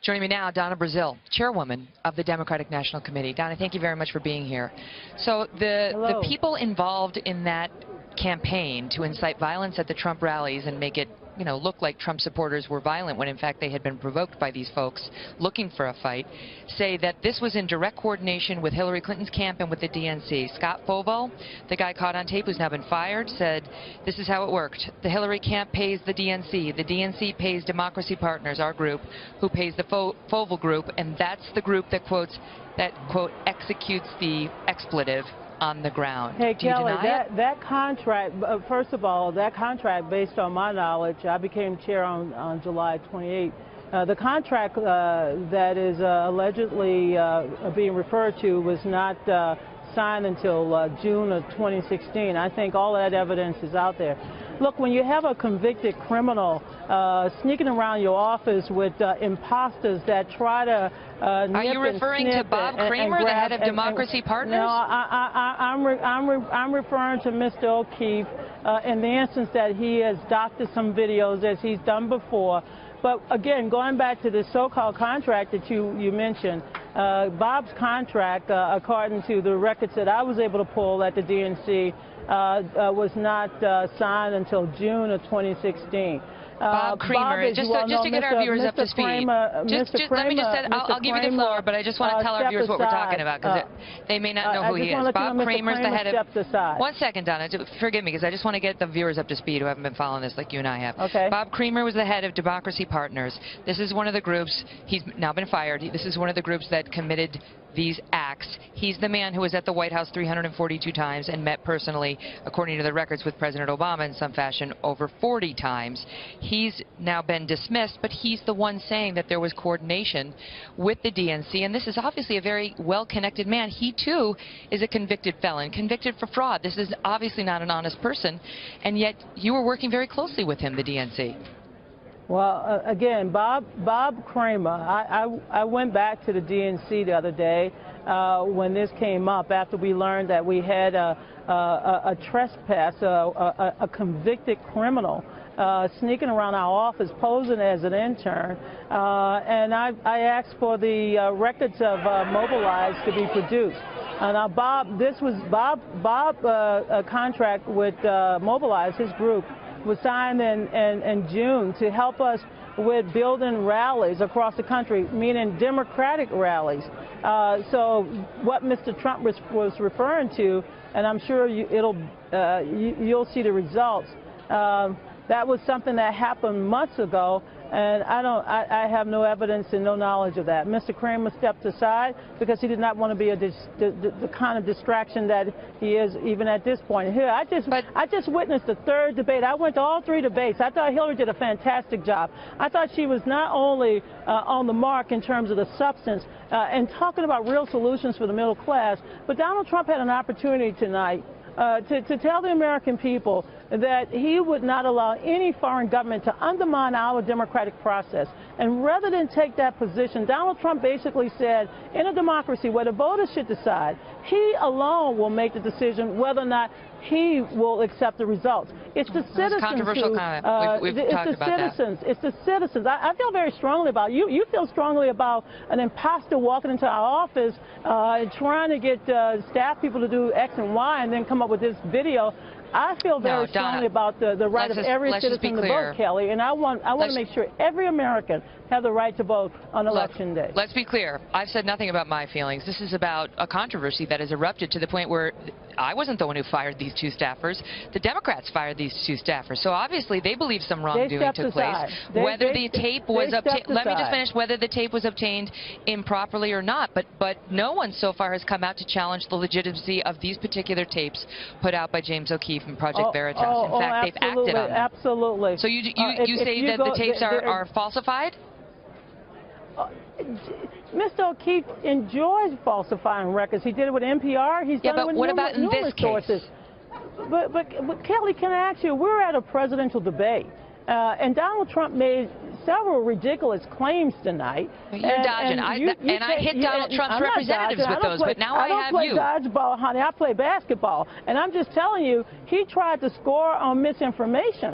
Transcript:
Joining me now, Donna Brazile, chairwoman of the Democratic National Committee. Donna, thank you very much for being here. So the people involved in that campaign to incite violence at the Trump rallies and make it look like Trump supporters were violent when in fact they had been provoked by these folks looking for a fight, say that this was in direct coordination with Hillary Clinton's camp and with the DNC. Scott Fovo, the guy caught on tape who's now been fired, said this is how it worked. The Hillary camp pays the DNC pays Democracy Partners, our group, who pays the Fovo group, and that's the group that quote executes the expletive on the ground. Hey, Do you Kelly, deny it? that contract, first of all, that contract, based on my knowledge, I became chair on July 28th. The contract that is allegedly being referred to was not signed until June of 2016. I think all that evidence is out there. Look, when you have a convicted criminal sneaking around your office with imposters that try to Are you referring to Bob Kramer, the head of Democracy Partners? No, I'm referring to Mr. O'Keefe in the instance that he has doctored some videos as he's done before. But again, going back to the so-called contract that you mentioned, Bob's contract, according to the records that I was able to pull at the DNC, was not signed until June of 2016. Bob Kramer, just to get our viewers up to speed. Let me just say, I'll give you the floor, but I just want to tell our viewers what we're talking about, because they may not know who he is. Bob Kramer's the head of... One second, Donna. Forgive me, because I just want to get the viewers up to speed who haven't been following this like you and I have. Okay. Bob Kramer was the head of Democracy Partners. This is one of the groups. He's now been fired. This is one of the groups that committed these acts. He's the man who was at the White House 342 times and met personally, according to the records, with President Obama in some fashion over 40 times. He's now been dismissed, but he's the one saying that there was coordination with the DNC, and this is obviously a very well-connected man. He, too, is a convicted felon, convicted for fraud. This is obviously not an honest person, and yet you were working very closely with him, the DNC. Well, again, Bob Kramer, I went back to the DNC the other day when this came up after we learned that we had a trespass, a convicted criminal sneaking around our office posing as an intern, and I asked for the records of Mobilize to be produced. Now, Bob, this was Bob contract with Mobilize, his group, was signed in June to help us with building rallies across the country, meaning Democratic rallies. So what Mr. Trump was referring to, and I'm sure you'll see the results, that was something that happened months ago, and I have no evidence and no knowledge of that. Mr. Kramer stepped aside because he did not want to be the kind of distraction that he is even at this point. Here, I just witnessed the third debate. I went to all three debates. I thought Hillary did a fantastic job. I thought she was not only on the mark in terms of the substance and talking about real solutions for the middle class, but Donald Trump had an opportunity tonight to tell the American people that he would not allow any foreign government to undermine our democratic process. And rather than take that position, Donald Trump basically said, in a democracy where the voters should decide, he alone will make the decision whether or not he will accept the results. It's the citizens controversial comment. We've talked about that. It's the citizens. I feel very strongly about it. You feel strongly about an imposter walking into our office trying to get staff people to do X and Y and then come up with this video. I feel very strongly about the right of every citizen to vote, Kelly, and I want to make sure every American have the right to vote on Election Day. Let's be clear. I've said nothing about my feelings. This is about a controversy that has erupted to the point where I wasn't the one who fired these two staffers. The Democrats fired these two staffers. So obviously they believe some wrongdoing took place. Whether the tape was obtained, let me just finish, whether the tape was obtained improperly or not. But no one so far has come out to challenge the legitimacy of these particular tapes put out by James O'Keefe and Project Veritas. In fact, they've acted on them. Absolutely. So you say that the tapes are falsified? Mr. O'Keefe enjoys falsifying records. He did it with NPR. He's done it with numerous sources. But Kelly, can I ask you, we're at a presidential debate, and Donald Trump made several ridiculous claims tonight. You're dodging. I hit Donald Trump's representatives with those, but now I have you. I don't play dodgeball, honey. I play basketball. And I'm just telling you, he tried to score on misinformation.